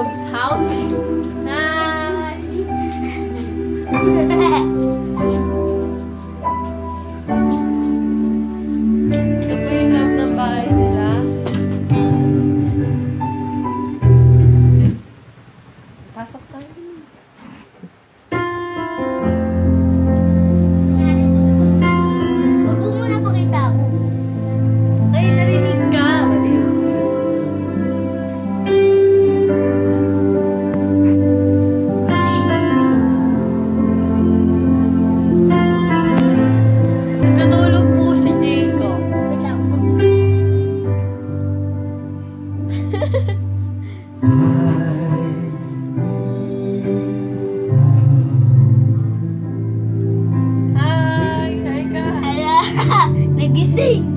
Jacob's house. Hi! Ito po yung loob ng bahay nila. Pasok tayo. Huwag mo muna pakita ako. Ay, narinig ka! Baliw. Nagtutulog po si Jacob. Wait lang. Hi! Hi ka! Hala! Nagising!